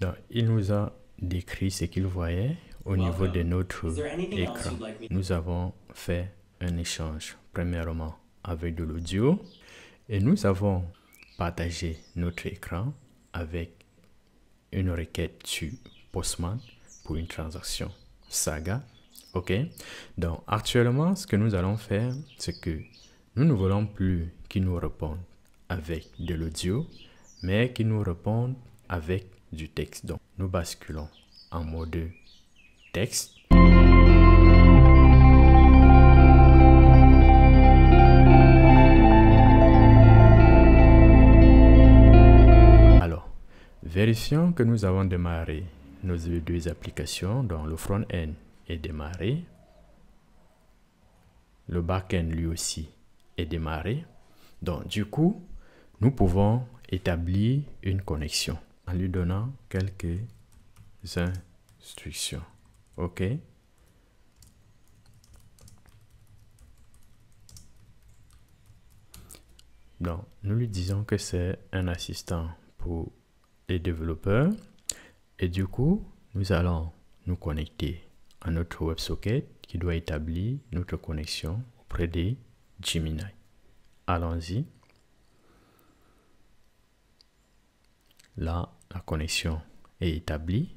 Donc, il nous a décrit ce qu'il voyait au niveau de notre écran. Nous avons fait un échange, premièrement, avec de l'audio et nous avons partagé notre écran avec une requête sur Postman pour une transaction Saga. OK? Donc, actuellement, ce que nous allons faire, c'est que nous ne voulons plus qu'il nous réponde avec de l'audio, mais qu'il nous réponde avec du texte. Donc, nous basculons en mode texte. Alors, vérifions que nous avons démarré nos deux applications. Donc, le front-end est démarré. Le back-end lui aussi est démarré. Donc, du coup, nous pouvons établir une connexion en lui donnant quelques instructions. OK? Donc, nous lui disons que c'est un assistant pour les développeurs. Et du coup, nous allons nous connecter à notre WebSocket qui doit établir notre connexion auprès de Gemini. Allons-y. Là, la connexion est établie.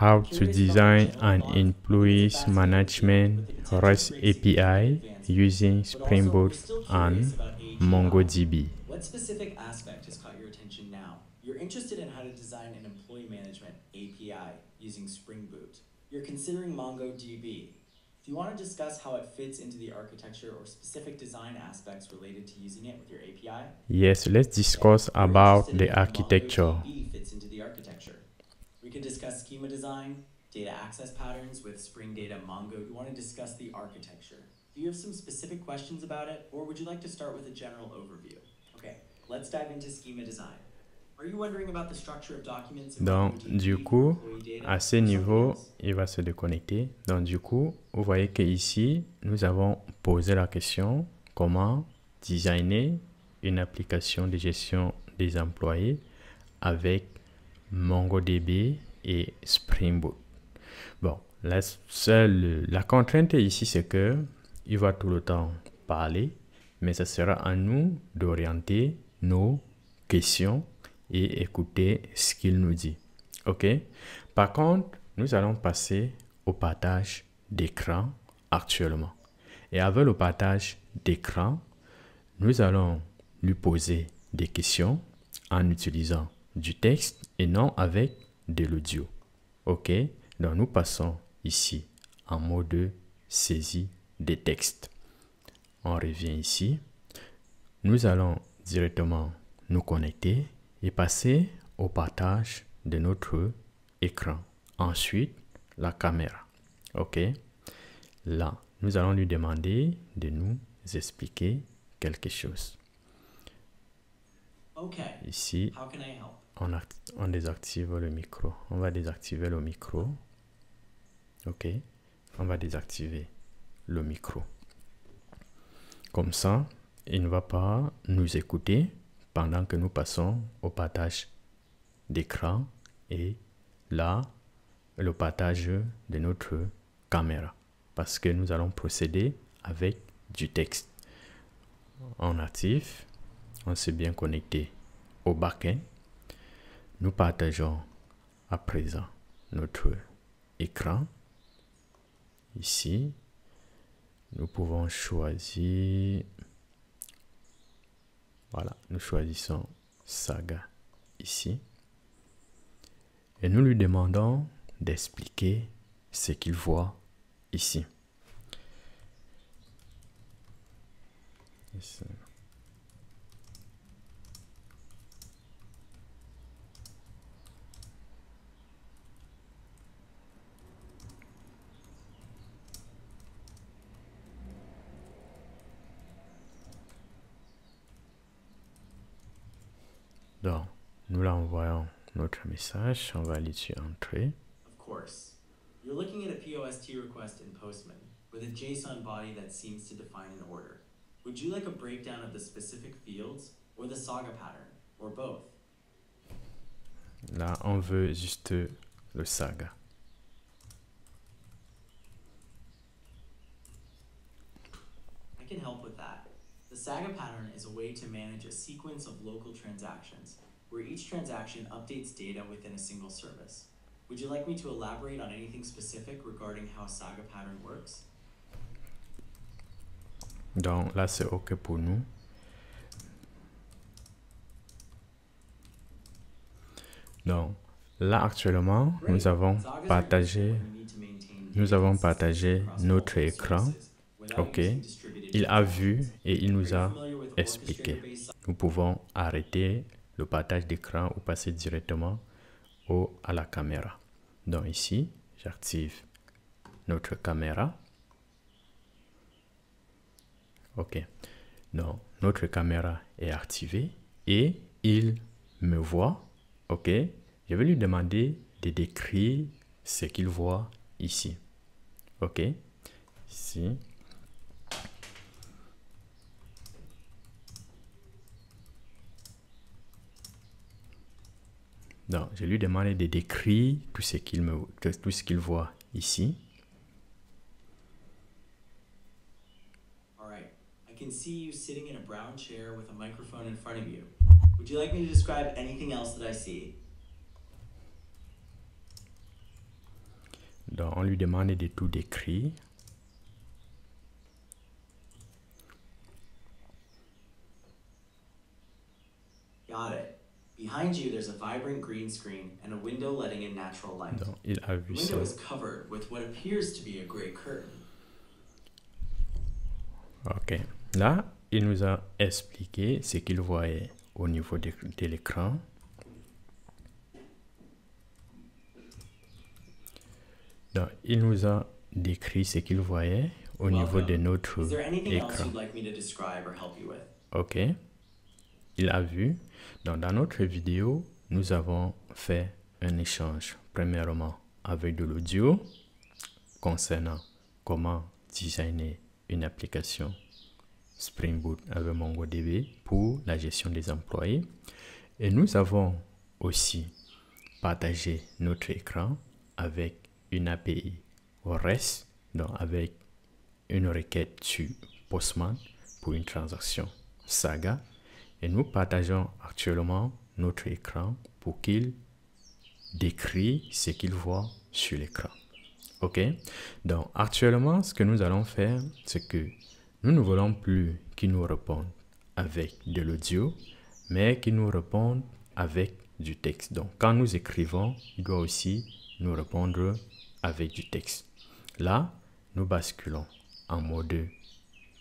How to design an employees management REST API using Spring Boot and MongoDB. What specific aspect has caught your attention now? You're interested in how to design an employee management API using Spring Boot. You're considering MongoDB. Do you want to discuss how it fits into the architecture or specific design aspects related to using it with your API? Yes, let's discuss about the architecture. MongoDB fits into the architecture. We could discuss schema design, data access patterns with Spring Data Mongo. Do you want to discuss the architecture? Do you have some specific questions about it, or would you like to start with a general overview? Okay, let's dive into schema design. Are you wondering about the structure of documents in Donc, MongoDB du for coup, employee data, à ce or something niveau, else? il va se déconnecter. Donc, du coup, vous voyez que ici, nous avons posé la question comment designer une application de gestion des employés avec MongoDB et Spring Boot. Bon, la contrainte ici, c'est que il va tout le temps parler, mais ce sera à nous d'orienter nos questions et écouter ce qu'il nous dit. OK? Par contre, nous allons passer au partage d'écran actuellement. Et avec le partage d'écran, nous allons lui poser des questions en utilisant du texte et non avec de l'audio. OK? Donc, nous passons ici en mode saisie des textes. On revient ici. Nous allons directement nous connecter et passer au partage de notre écran. Ensuite, la caméra. OK? Là, nous allons lui demander de nous expliquer quelque chose. Okay, Ici, how can I help? on désactive le micro. On va désactiver le micro. OK? On va désactiver le micro. Comme ça, il ne va pas nous écouter pendant que nous passons au partage d'écran et là, le partage de notre caméra. Parce que nous allons procéder avec du texte. En natif, on s'est bien connecté au backend. Nous partageons à présent notre écran. Ici, nous pouvons choisir, voilà, nous choisissons Saga ici. Et nous lui demandons d'expliquer ce qu'il voit ici. Ici. Donc, nous l'envoyons notre message. On va aller sur Entrée. Of course. You're looking at a POST request in Postman with a JSON body that seems to define an order. Would you like a breakdown of the specific fields or the saga pattern, or both? Là, on veut juste le saga. I can help with that. The saga pattern is a way to manage a sequence of local transactions, where each transaction updates data within a single service. Would you like me to elaborate on anything specific regarding how a saga pattern works? Donc là, c'est OK pour nous. Donc là, actuellement, nous avons partagé notre écran. OK. Il a vu et il nous a expliqué. Nous pouvons arrêter le partage d'écran ou passer directement à la caméra. Donc ici, j'active notre caméra. OK. Donc, notre caméra est activée et il me voit. OK. Je vais lui demander de décrire ce qu'il voit ici. OK. Ici. Donc, je lui demande de décrire tout ce qu'il voit ici. All right. I can see you sitting in a brown chair with a microphone in front of you. Would you like me to describe anything else that I see? Donc, on lui demande de tout décrire. Got it. Behind you, there's a vibrant green screen and a window letting in natural light. Donc, il a vu The ça. window is covered with what appears to be a gray curtain. OK. Là, il nous a expliqué ce qu'il voyait au niveau de l'écran. Donc, il nous a décrit ce qu'il voyait au niveau de notre Is there anything else écran. you'd like me to describe or help you with? OK. Il a vu. Donc, dans notre vidéo, nous avons fait un échange, premièrement, avec de l'audio concernant comment designer une application Spring Boot avec MongoDB pour la gestion des employés. Et nous avons aussi partagé notre écran avec une API REST, donc avec une requête sur Postman pour une transaction Saga. Et nous partageons actuellement notre écran pour qu'il décrit ce qu'il voit sur l'écran. OK? Donc, actuellement, ce que nous allons faire, c'est que nous ne voulons plus qu'il nous réponde avec de l'audio, mais qu'il nous réponde avec du texte. Donc, quand nous écrivons, il doit aussi nous répondre avec du texte. Là, nous basculons en mode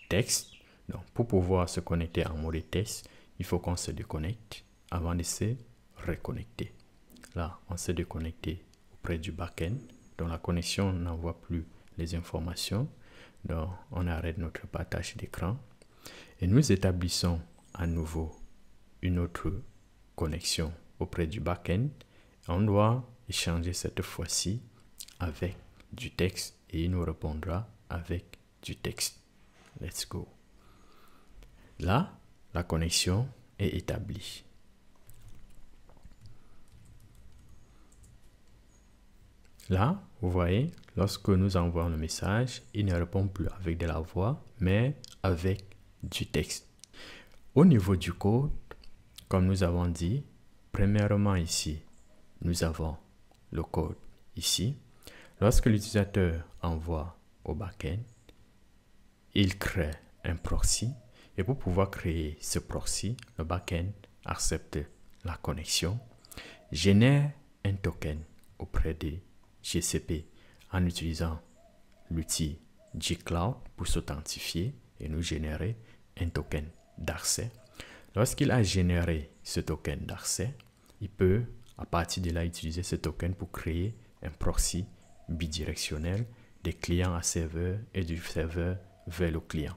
texte. Donc, pour pouvoir se connecter en mode texte, il faut qu'on se déconnecte avant de se reconnecter. Là, on s'est déconnecté auprès du backend. Donc, la connexion n'envoie plus les informations. Donc, on arrête notre partage d'écran. Et nous établissons à nouveau une autre connexion auprès du backend. On doit échanger cette fois-ci avec du texte et il nous répondra avec du texte. Let's go. Là, la connexion est établie. Là, vous voyez, lorsque nous envoyons le message, il ne répond plus avec de la voix, mais avec du texte. Au niveau du code, comme nous avons dit, premièrement ici, nous avons le code ici. Lorsque l'utilisateur envoie au backend, il crée un proxy. Et pour pouvoir créer ce proxy, le backend accepte la connexion, génère un token auprès de GCP en utilisant l'outil G-Cloud pour s'authentifier et nous générer un token d'accès. Lorsqu'il a généré ce token d'accès, il peut à partir de là utiliser ce token pour créer un proxy bidirectionnel des clients à serveur et du serveur vers le client.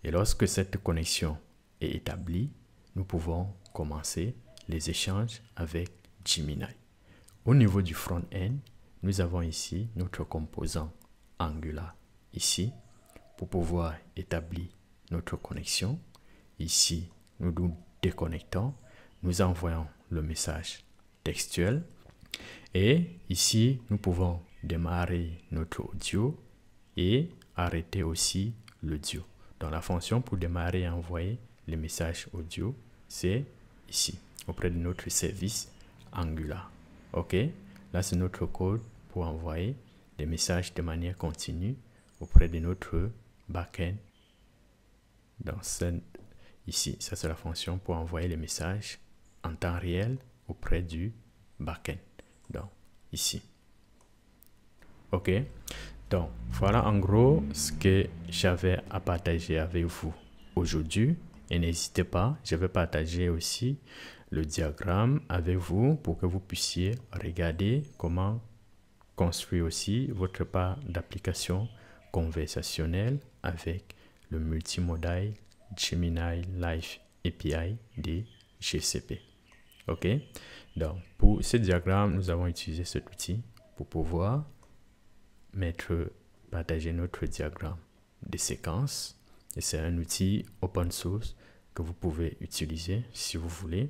Et lorsque cette connexion est établie, nous pouvons commencer les échanges avec Gemini. Au niveau du front-end, nous avons ici notre composant Angular ici pour pouvoir établir notre connexion. Ici, nous nous déconnectons. Nous envoyons le message textuel. Et ici, nous pouvons démarrer notre audio et arrêter aussi l'audio. Donc, la fonction pour démarrer et envoyer les messages audio, c'est ici, auprès de notre service Angular. OK? Là, c'est notre code pour envoyer des messages de manière continue auprès de notre backend. Ici, ça c'est la fonction pour envoyer les messages en temps réel auprès du backend. Donc, ici. OK? Donc, voilà en gros ce que j'avais à partager avec vous aujourd'hui. Et n'hésitez pas, je vais partager aussi le diagramme avec vous pour que vous puissiez regarder comment construire aussi votre part d'application conversationnelle avec le multimodal Gemini Live API de GCP. OK? Donc, pour ce diagramme, nous avons utilisé cet outil pour pouvoir partager notre diagramme de séquence. Et c'est un outil open source que vous pouvez utiliser si vous voulez.